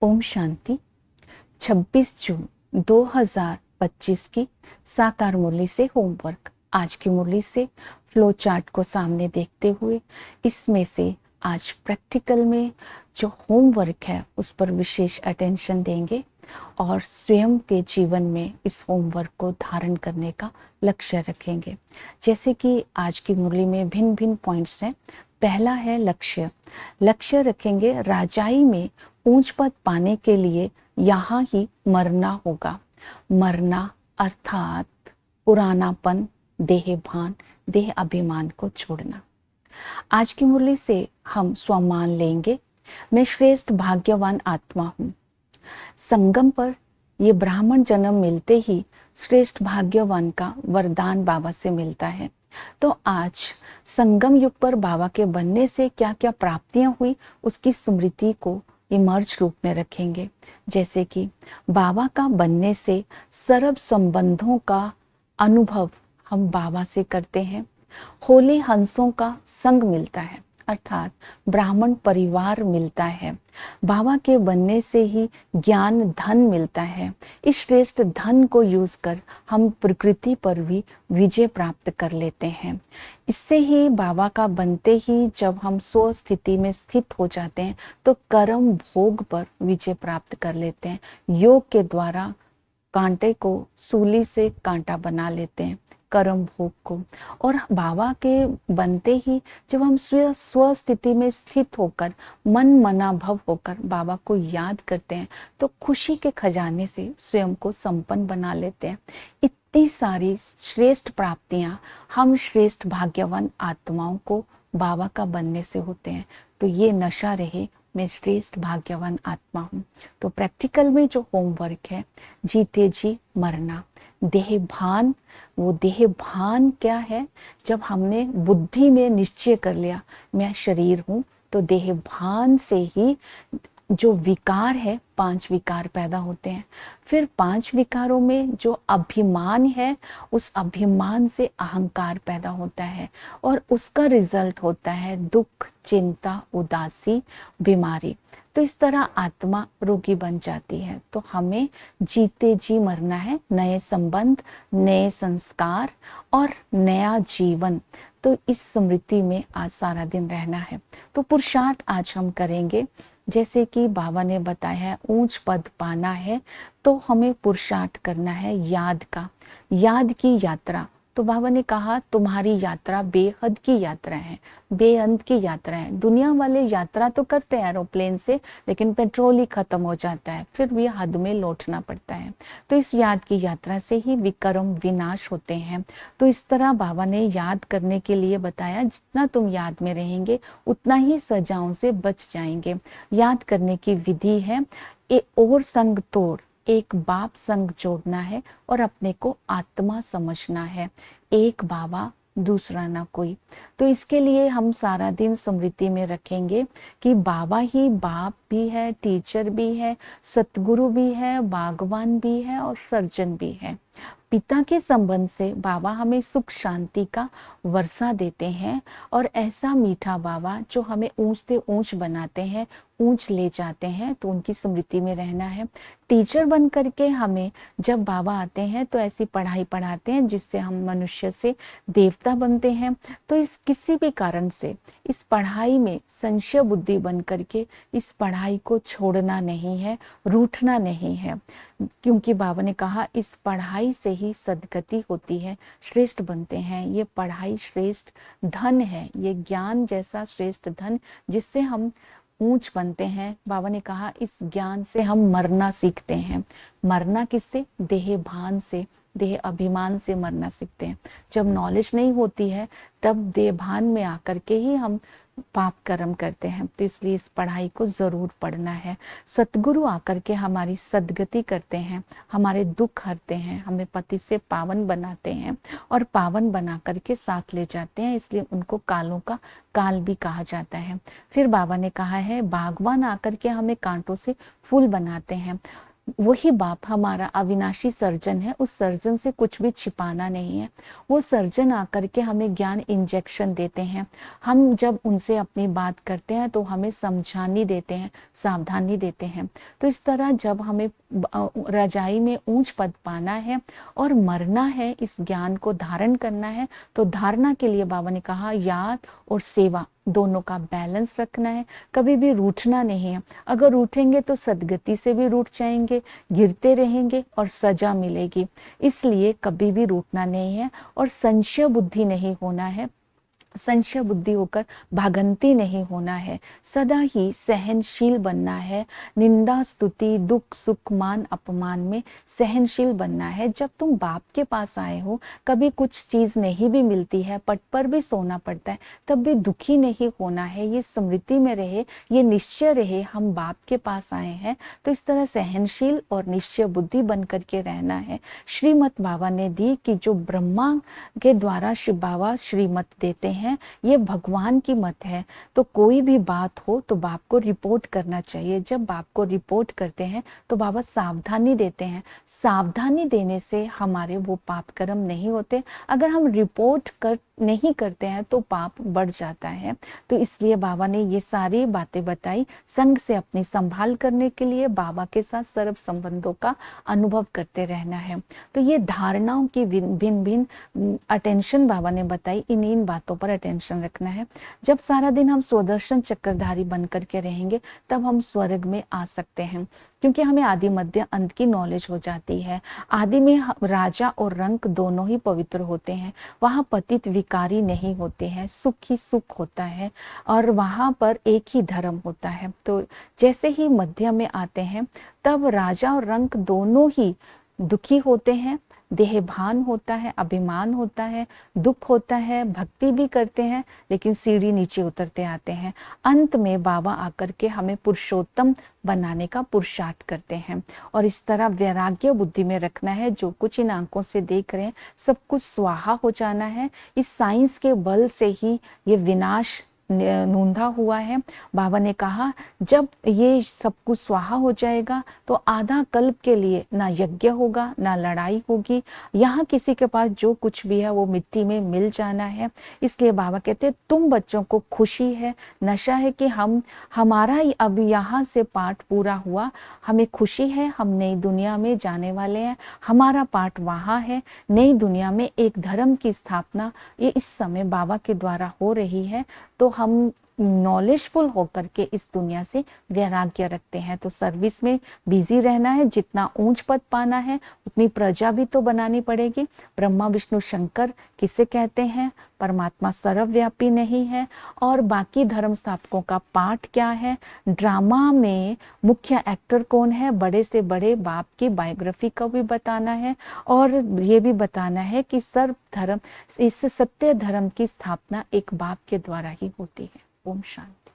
ओम शांति। 26 जून 2025 की साकार मुरली से होमवर्क। आज की मुरली से फ्लो चार्ट को सामने देखते हुए इसमें से आज प्रैक्टिकल में जो होमवर्क है उस पर विशेष अटेंशन देंगे और स्वयं के जीवन में इस होमवर्क को धारण करने का लक्ष्य रखेंगे। जैसे कि आज की मुरली में भिन्न भिन्न पॉइंट्स हैं। पहला है लक्ष्य। लक्ष्य रखेंगे, राजाई में ऊंच पद पाने के लिए यहाँ ही मरना होगा। मरना अर्थात पुरानापन, देह भान, देह अभिमान को छोड़ना। आज की मुरली से हम स्वमान लेंगे, मैं श्रेष्ठ भाग्यवान आत्मा हूँ। संगम पर ये ब्राह्मण जन्म मिलते ही श्रेष्ठ भाग्यवान का वरदान बाबा से मिलता है। तो आज संगम युग पर बाबा के बनने से क्या क्या प्राप्तियां हुई उसकी स्मृति को इमर्ज रूप में रखेंगे। जैसे कि बाबा का बनने से सर्व संबंधों का अनुभव हम बाबा से करते हैं। होली हंसों का संग मिलता है, अर्थात ब्राह्मण परिवार मिलता है। बाबा के बनने से ही ज्ञान धन मिलता है। इस श्रेष्ठ धन को यूज कर हम प्रकृति पर भी विजय प्राप्त कर लेते हैं। इससे ही बाबा का बनते ही जब हम स्व स्थिति में स्थित हो जाते हैं तो कर्म भोग पर विजय प्राप्त कर लेते हैं। योग के द्वारा कांटे को सूली से कांटा बना लेते हैं, कर्म भोग को। और बाबा के बनते ही जब हम स्व स्थिति में स्थित होकर मन मना भव होकर बाबा को याद करते हैं तो खुशी के खजाने से स्वयं को संपन्न बना लेते हैं। इतनी सारी श्रेष्ठ प्राप्तियां हम श्रेष्ठ भाग्यवान आत्माओं को बाबा का बनने से होते हैं। तो ये नशा रहे, मैं श्रेष्ठ भाग्यवान आत्मा हूँ। तो प्रैक्टिकल में जो होमवर्क है, जीते जी मरना, देह भान। वो देह भान क्या है? जब हमने बुद्धि में निश्चय कर लिया मैं शरीर हूँ, तो देह भान से ही जो विकार है, 5 विकार पैदा होते हैं। फिर 5 विकारों में जो अभिमान है, उस अभिमान से अहंकार पैदा होता है और उसका रिजल्ट होता है दुख, चिंता, उदासी, बीमारी। तो इस तरह आत्मा रोगी बन जाती है। तो हमें जीते जी मरना है, नए संबंध, नए संस्कार और नया जीवन। तो इस स्मृति में आज सारा दिन रहना है। तो पुरुषार्थ आज हम करेंगे। जैसे कि बाबा ने बताया है ऊंच पद पाना है तो हमें पुरुषार्थ करना है याद का, याद की यात्रा। तो बाबा ने कहा तुम्हारी यात्रा बेहद की यात्रा है, बेअंत की यात्रा है। दुनिया वाले यात्रा तो करते हैं एरोप्लेन से, लेकिन पेट्रोल ही खत्म हो जाता है, फिर भी हद में लौटना पड़ता है। तो इस याद की यात्रा से ही विक्रम विनाश होते हैं। तो इस तरह बाबा ने याद करने के लिए बताया, जितना तुम याद में रहेंगे उतना ही सजाओं से बच जाएंगे। याद करने की विधि है, और संग तोड़, एक बाप संग जोड़ना है और अपने को आत्मा समझना है। एक बाबा, दूसरा ना कोई। तो इसके लिए हम सारा दिन स्मृति में रखेंगे कि बाबा ही बाप भी है, टीचर भी है, सतगुरु भी है, बागवान भी है और सर्जन भी है। पिता के संबंध से बाबा हमें सुख शांति का वर्षा देते हैं और ऐसा मीठा बाबा जो हमें ऊंच से ऊंच बनाते हैं, ऊंच ले जाते हैं। तो उनकी स्मृति में रहना है। टीचर बन करके हमें जब बाबा आते हैं तो ऐसी पढ़ाई पढ़ाते हैं जिससे हम मनुष्य से देवता बनते हैं। तो इस किसी भी कारण से इस पढ़ाई में संशय बुद्धि बन करके इस पढ़ाई को छोड़ना नहीं है, रूठना नहीं है। क्योंकि बाबा ने कहा इस पढ़ाई से ही सदगति होती है, श्रेष्ठ बनते हैं। ये पढ़ाई श्रेष्ठ धन है, ये ज्ञान जैसा श्रेष्ठ धन जिससे हम ऊंच बनते हैं। बाबा ने कहा इस ज्ञान से हम मरना सीखते हैं। मरना किससे? देह भान से, देह अभिमान से मरना सीखते हैं। जब नॉलेज नहीं होती है तब देह भान में आकर के ही हम पाप कर्म करते हैं। तो इसलिए इस पढ़ाई को जरूर पढ़ना है। सतगुरु आकर के हमारी सदगति करते हैं, हमारे दुख हरते हैं, हमें पति से पावन बनाते हैं और पावन बना करके साथ ले जाते हैं। इसलिए उनको कालों का काल भी कहा जाता है। फिर बाबा ने कहा है बागवान आकर के हमें कांटों से फूल बनाते हैं। वही बाप हमारा अविनाशी सर्जन है, उस सर्जन से कुछ भी छिपाना नहीं है। वो सर्जन आकर के हमें ज्ञान इंजेक्शन देते हैं। हम जब उनसे अपनी बात करते हैं तो हमें समझानी देते हैं, सावधानी देते हैं। तो इस तरह जब हमें रजाई में ऊंच पद पाना है और मरना है, इस ज्ञान को धारण करना है, तो धारणा के लिए बाबा ने कहा याद और सेवा दोनों का बैलेंस रखना है, कभी भी रूठना नहीं है। अगर रूठेंगे तो सदगति से भी रूठ जाएंगे, गिरते रहेंगे और सजा मिलेगी। इसलिए कभी भी रूठना नहीं है और संशय बुद्धि नहीं होना है, संशय बुद्धि होकर भागंती नहीं होना है, सदा ही सहनशील बनना है। निंदा स्तुति दुख सुख मान अपमान में सहनशील बनना है। जब तुम बाप के पास आए हो, कभी कुछ चीज नहीं भी मिलती है, पट पर भी सोना पड़ता है, तब भी दुखी नहीं होना है। ये स्मृति में रहे, ये निश्चय रहे, हम बाप के पास आए हैं। तो इस तरह सहनशील और निश्चय बुद्धि बन करके रहना है। श्रीमत बाबा ने दी कि जो ब्रह्मा के द्वारा शिव बाबा श्रीमत देते हैं, ये भगवान की मत है। तो कोई भी बात हो तो बाप को रिपोर्ट करना चाहिए। जब बाप को रिपोर्ट करते हैं तो बाबा सावधानी देते हैं। सावधानी देने से हमारे वो पाप कर्म नहीं होते। अगर हम रिपोर्ट नहीं करते हैं तो पाप बढ़ जाता है। तो इसलिए बाबा ने ये सारी बातें बताई, संग से अपनी संभाल करने के लिए, बाबा के साथ सर्व संबंधों का अनुभव करते रहना है। तो ये धारणाओं की भिन्न भिन्न अटेंशन बाबा ने बताई, इन बातों पर अटेंशन रखना है। जब सारा दिन हम स्वदर्शन चक्रधारी बन करके रहेंगे तब हम स्वर्ग में आ सकते हैं, क्योंकि हमें आदि मध्य अंत की नॉलेज हो जाती है। आदि में राजा और रंक दोनों ही पवित्र होते हैं, वहां पतित विकारी नहीं होते हैं, सुख ही सुख होता है और वहां पर एक ही धर्म होता है। तो जैसे ही मध्य में आते हैं तब राजा और रंक दोनों ही दुखी होते हैं, देहभान होता है, अभिमान होता है, दुख होता है, भक्ति भी करते हैं लेकिन सीढ़ी नीचे उतरते आते हैं। अंत में बाबा आकर के हमें पुरुषोत्तम बनाने का पुरुषार्थ करते हैं। और इस तरह वैराग्य बुद्धि में रखना है, जो कुछ इन आंखों से देख रहे हैं सब कुछ स्वाहा हो जाना है। इस साइंस के बल से ही ये विनाश नूंधा हुआ है। बाबा ने कहा जब ये सब कुछ स्वाहा हो जाएगा तो आधा कल्प के लिए ना यज्ञ होगा, ना लड़ाई होगी। यहाँ किसी के पास जो कुछ भी है वो मिट्टी में मिल जाना है। इसलिए बाबा कहते हैं तुम बच्चों को खुशी है, नशा है कि हमारा अब यहाँ से पाठ पूरा हुआ, हमें खुशी है, हम नई दुनिया में जाने वाले हैं, हमारा पाठ वहाँ है। नई दुनिया में एक धर्म की स्थापना ये इस समय बाबा के द्वारा हो रही है। तो हम नॉलेजफुल होकर के इस दुनिया से वैराग्य रखते हैं। तो सर्विस में बिजी रहना है, जितना ऊंच पद पाना है उतनी प्रजा भी तो बनानी पड़ेगी। ब्रह्मा विष्णु शंकर किसे कहते हैं? परमात्मा सर्वव्यापी नहीं है। और बाकी धर्म स्थापकों का पाठ क्या है? ड्रामा में मुख्य एक्टर कौन है? बड़े से बड़े बाप की बायोग्राफी को भी बताना है और ये भी बताना है कि सर्व धर्म, इस सत्य धर्म की स्थापना एक बाप के द्वारा ही होती है। ओम शांति।